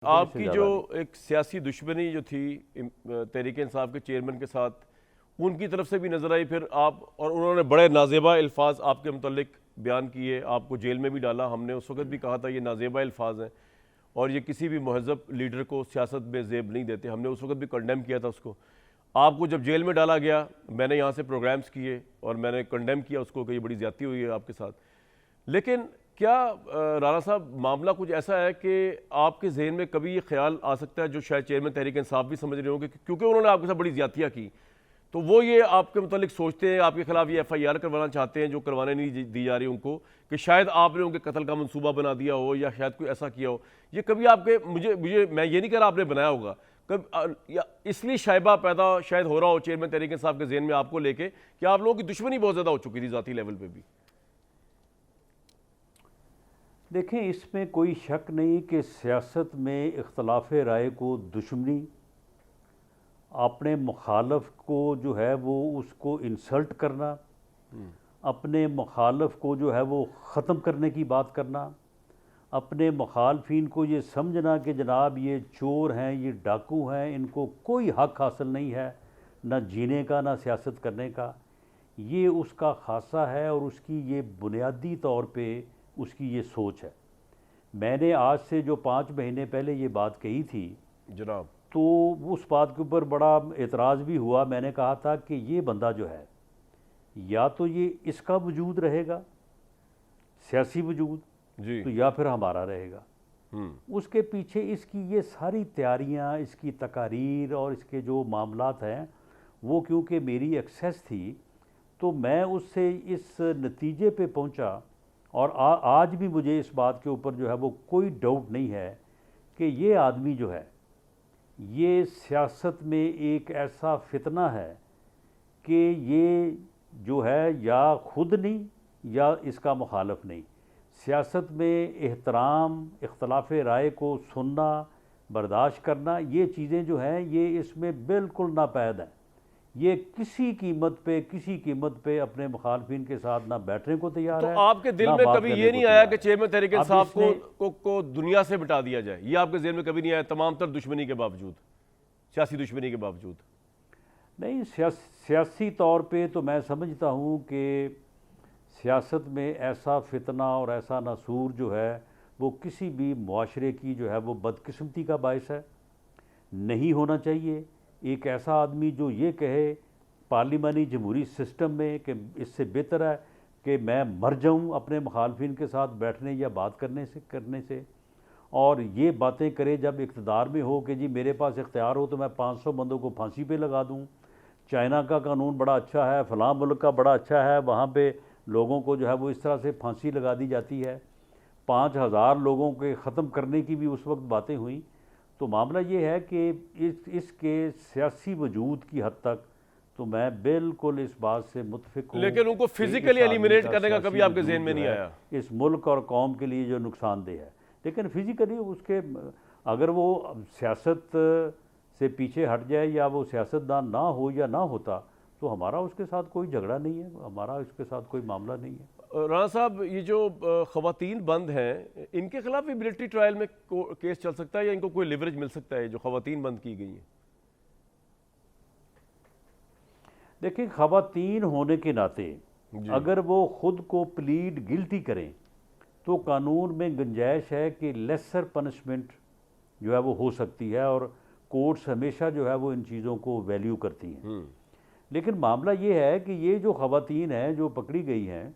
आपकी जो एक सियासी दुश्मनी जो थी तहरीक इंसाफ के चेयरमैन के साथ, उनकी तरफ से भी नजर आई, फिर आप और उन्होंने बड़े नाजेबा अल्फाज आपके मुतल्लिक बयान किए, आपको जेल में भी डाला। हमने उस वक्त भी कहा था ये नाजेबा अल्फाज हैं और ये किसी भी महजब लीडर को सियासत में जेब नहीं देते। हमने उस वक्त भी कंडेम किया था उसको। आपको जब जेल में डाला गया, मैंने यहाँ से प्रोग्राम्स किए और मैंने कंडेम किया उसको कि ये बड़ी ज़्यादती हुई है आपके साथ। लेकिन क्या राणा साहब मामला कुछ ऐसा है कि आपके जहन में कभी ये ख्याल आ सकता है, जो शायद चेयरमैन तहरीक इंसाफ भी समझ रहे होंगे, क्योंकि उन्होंने आपके साथ बड़ी ज़्यादतियाँ की, तो वो ये आपके मुतालिक सोचते हैं, आपके खिलाफ ये FIR करवाना चाहते हैं जो करवाने नहीं दी जा रही उनको, कि शायद आपने उनके कत्ल का मंसूबा बना दिया हो या शायद कोई ऐसा किया हो। ये कभी आपके मुझे मुझे मैं ये नहीं कह रहा आपने बनाया होगा, कब या इसलिए शायबा पैदा शायद हो रहा हो चेयरमैन तहरीक इंसाफ के जहन में आपको लेके कि आप लोगों की दुश्मनी बहुत ज़्यादा हो चुकी थी ज़ाती लेवल पर भी। देखें, इसमें कोई शक नहीं कि सियासत में इख्तलाफ राय को दुश्मनी, अपने मुखालफ को जो है वो उसको इंसल्ट करना, अपने मुखालफ को जो है वो ख़त्म करने की बात करना, अपने मुखालफिन को ये समझना कि जनाब ये चोर हैं, ये डाकू हैं, इनको कोई हक हासिल नहीं है ना जीने का ना सियासत करने का, ये उसका खासा है और उसकी ये बुनियादी तौर पे उसकी ये सोच है। मैंने आज से जो 5 महीने पहले ये बात कही थी जनाब, तो उस बात के ऊपर बड़ा एतराज़ भी हुआ। मैंने कहा था कि ये बंदा जो है, या तो ये इसका वजूद रहेगा सियासी वजूद जी, तो या फिर हमारा रहेगा। उसके पीछे इसकी ये सारी तैयारियां, इसकी तकारीर और इसके जो मामलात हैं, वो क्योंकि मेरी एक्सेस थी तो मैं उससे इस नतीजे पे पहुंचा। और आज भी मुझे इस बात के ऊपर जो है वो कोई डाउट नहीं है कि ये आदमी जो है ये सियासत में एक ऐसा फितना है कि ये जो है या खुद नहीं या इसका मुखालफ नहीं। सियासत में एहतराम, इख्तलाफ राय को सुनना, बर्दाश्त करना, ये चीज़ें जो हैं ये इसमें बिल्कुल नापैद हैं। ये किसी कीमत पे अपने मुखालफिन के साथ ना बैठने को तैयार तो है। आपके दिल में कभी ये नहीं आया कि चेयरमैन तहरीक इंसाफ को दुनिया से मिटा दिया जाए? ये आपके दिल में कभी नहीं आया, तमाम तर दुश्मनी के बावजूद, सियासी दुश्मनी के बावजूद? नहीं, सियासी तौर पे तो मैं समझता हूँ कि सियासत में ऐसा फितना और ऐसा नसूर जो है वो किसी भी मुआशरे की जो है वो बदकिस्मती का बायस है। नहीं होना चाहिए। एक ऐसा आदमी जो ये कहे पार्लिमानी जमहूरी सिस्टम में कि इससे बेहतर है कि मैं मर जाऊं अपने मुखालफिन के साथ बैठने या बात करने से और ये बातें करे जब इक़्तिदार में हो कि जी मेरे पास इख्तियार हो तो मैं 500 बंदों को फांसी पे लगा दूं। चाइना का कानून बड़ा अच्छा है, फ़लाँ मुल्क का बड़ा अच्छा है, वहाँ पे लोगों को जो है वो इस तरह से फांसी लगा दी जाती है। 5000 लोगों के ख़त्म करने की भी उस वक्त बातें हुई। तो मामला ये है कि इसके सियासी वजूद की हद तक तो मैं बिल्कुल इस बात से मुतफिक हूँ। लेकिन उनको फिजिकली एलिमिनेट करने का कभी आपके जहन में नहीं आया? इस मुल्क और कौम के लिए जो नुकसानदेह है, लेकिन फिजिकली उसके अगर वो सियासत से पीछे हट जाए या वो सियासतदान ना हो या ना होता तो हमारा उसके साथ कोई झगड़ा नहीं है, हमारा उसके साथ कोई मामला नहीं है। राणा साहब, ये जो खवातीन बंद हैं, इनके खिलाफ भी मिलिट्री ट्रायल में केस चल सकता है या इनको कोई लिवरेज मिल सकता है जो खवातीन बंद की गई हैं? देखिए, खवातीन होने के नाते अगर वो खुद को प्लीड गिल्टी करें तो कानून में गुंजाइश है कि लेसर पनिशमेंट जो है वो हो सकती है और कोर्ट्स हमेशा जो है वो इन चीज़ों को वैल्यू करती हैं। लेकिन मामला ये है कि ये जो खवातीन हैं जो पकड़ी गई हैं,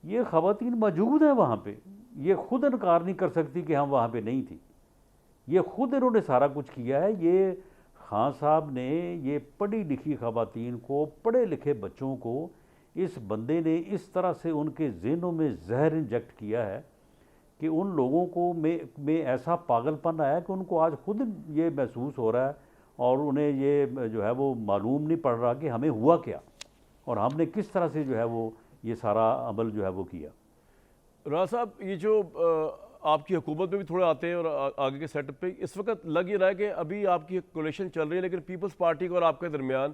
ये खवातीन मौजूद हैं वहाँ पे। ये खुद इनकार नहीं कर सकती कि हम वहाँ पे नहीं थी। ये खुद इन्होंने सारा कुछ किया है। ये खान साहब ने ये पढ़ी लिखी खवातीन को, पढ़े लिखे बच्चों को, इस बंदे ने इस तरह से उनके ज़हनों में जहर इंजेक्ट किया है कि उन लोगों को में ऐसा पागलपन आया कि उनको आज खुद ये महसूस हो रहा है और उन्हें ये जो है वो मालूम नहीं पड़ रहा कि हमें हुआ क्या और हमने किस तरह से जो है वो ये सारा अमल जो है वो किया। राणा साहब, ये जो आपकी हुकूमत में भी थोड़े आते हैं और आगे के सेटअप पे इस वक्त लग ये रहा है कि अभी आपकी कोलिशन चल रही है, लेकिन पीपल्स पार्टी का और आपके दरमियान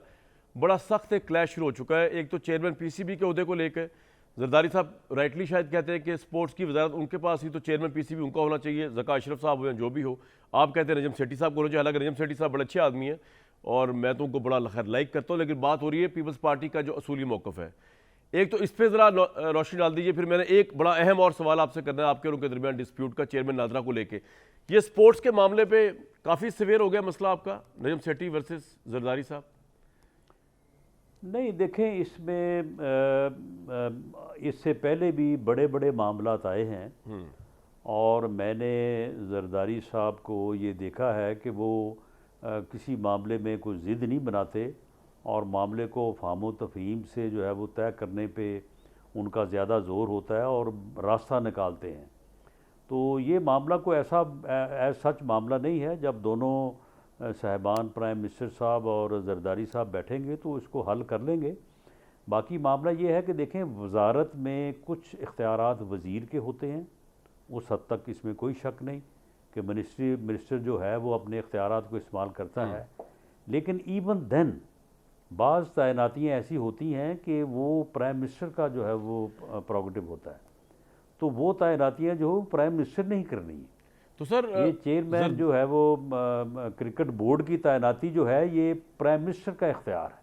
बड़ा सख्त एक क्लैश शुरू हो चुका है। एक तो चेयरमैन PCB के अहदे को लेकर, जरदारी साहब राइटली शायद कहते हैं कि स्पोर्ट्स की वजारत उनके पास ही, तो चेयरमैन पीसीबी उनका होना चाहिए, ज़का अशरफ साहब हो या जो भी हो। आप कहते हैं नजम सेठी साहब को होना चाहिए, हालांकि नजम सेठी साहब बड़े अच्छे आदमी हैं और मैं तो उनको बड़ा खैर लाइक करता हूँ, लेकिन बात हो रही है पीपल्स पार्टी का जो असूली मौक़िफ़ है। एक तो इस पर ज़रा रोशनी डाल दीजिए, फिर मैंने एक बड़ा अहम और सवाल आपसे करना है आपके और उनके दरमियान डिस्प्यूट का, चेयरमैन नादरा को लेके। ये स्पोर्ट्स के मामले पे काफ़ी सिवियर हो गया मसला आपका, नजम सेठी वर्सेस जरदारी साहब। नहीं देखें, इसमें इससे पहले भी बड़े बड़े मामलात आए हैं और मैंने जरदारी साहब को ये देखा है कि वो किसी मामले में कोई ज़िद नहीं बनाते और मामले को फ़हम तफ़हीम से जो है वो तय करने पे उनका ज़्यादा ज़ोर होता है और रास्ता निकालते हैं। तो ये मामला कोई ऐसा सच मामला नहीं है। जब दोनों साहिबान प्राइम मिनिस्टर साहब और जरदारी साहब बैठेंगे तो इसको हल कर लेंगे। बाकी मामला ये है कि देखें, वजारत में कुछ इख्तियारात वज़ीर के होते हैं, उस हद तक इसमें कोई शक नहीं कि मिनिस्टर जो है वो अपने इख्तियारात को इस्तेमाल करता है। लेकिन इवन देन बाज़ तैनातियाँ ऐसी होती हैं कि वो प्राइम मिनिस्टर का जो है वो प्रोगेटिव होता है, तो वो तैनातियाँ जो प्राइम मिनिस्टर नहीं करनी है। तो सर ये चेयरमैन जो है वो क्रिकेट बोर्ड की तैनाती जो है ये प्राइम मिनिस्टर का इख्तियार है,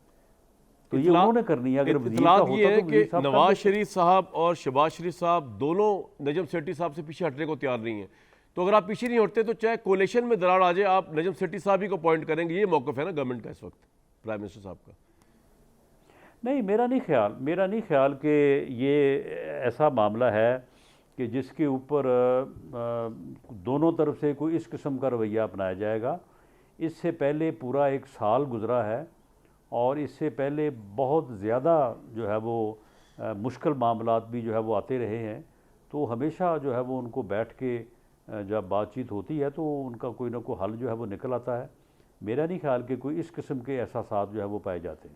तो ये उन्होंने करनी है। अगर वज़ीर का इत्तलाक होता ये है तो कि वज़ीर साहब कर नवाज देते। शरीफ साहब और शहबाज शरीफ साहब दोनों नजम सेठी साहब से पीछे हटने को तैयार नहीं है। तो अगर आप पीछे नहीं हटते तो चाहे कोलेशन में दरार आ जाए, आप नजम सेठी साहब ही को पॉइंट करेंगे। ये मौक़िफ़ है ना गवर्नमेंट का इस वक्त, प्राइम मिनिस्टर साहब का। नहीं, मेरा नहीं ख्याल कि ये ऐसा मामला है कि जिसके ऊपर दोनों तरफ से कोई इस किस्म का रवैया अपनाया जाएगा। इससे पहले पूरा एक साल गुजरा है और इससे पहले बहुत ज़्यादा जो है वो मुश्किल मामलात भी जो है वो आते रहे हैं। तो हमेशा जो है वो उनको बैठ के जब बातचीत होती है तो उनका कोई ना कोई हल जो है वो निकल आता है। मेरा नहीं ख्याल कि कोई इस किस्म के एहसासात जो है वो पाए जाते हैं।